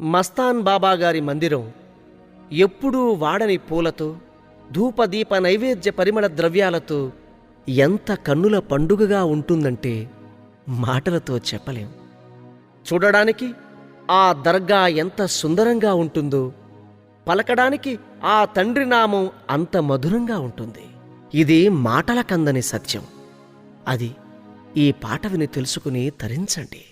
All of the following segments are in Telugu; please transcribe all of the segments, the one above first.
మస్తాన్ బాబాగారి మందిరం ఎప్పుడూ వాడని పూలతో, ధూపదీప నైవేద్య పరిమళ ద్రవ్యాలతో ఎంత కన్నుల పండుగగా ఉంటుందంటే మాటలతో చెప్పలేం. చూడడానికి ఆ దర్గా ఎంత సుందరంగా ఉంటుందో, పలకడానికి ఆ తండ్రి నామం అంత మధురంగా ఉంటుంది. ఇది మాటల కందని సత్యం. అది ఈ పాట విని తెలుసుకుని తరించండి.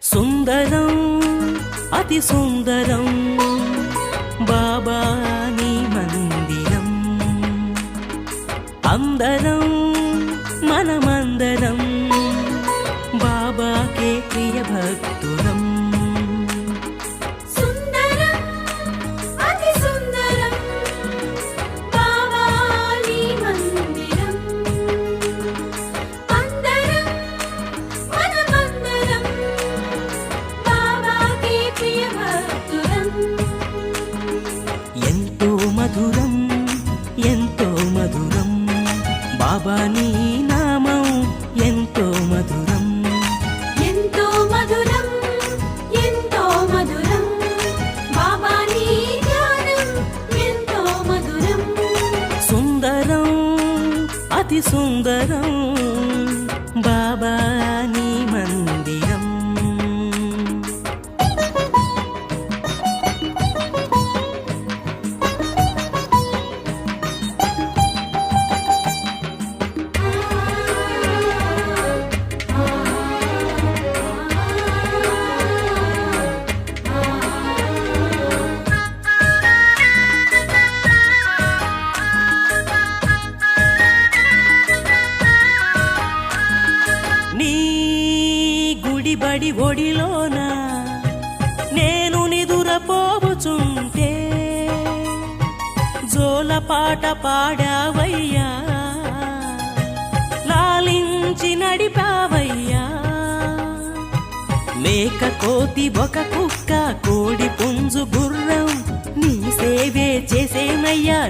సుందరం అతి సుందరం బాబా నీ మందిరం, అందరం మనమందరం బాబాకే ప్రియ భక్తులం. మధురం ఎంతో మధురం బాబా నీ నామం, ఎంతో మధురం ఎంతో మధురం ఎంతో మధురం బాబా నీ ధ్యానం, ఎంతో మధురం. సుందరం అతి సుందరం బాబా నీ మందిరం. బడి ఒడిలోన నేను నిదురపోవుచుంటే జోలపాట పాడావయ్యా, లాలించి నడిపావయ్యా. మేక కోతి ఒక కుక్క కోడి పుంజు గుర్రం నీ సేవే చేసేనయ్యా.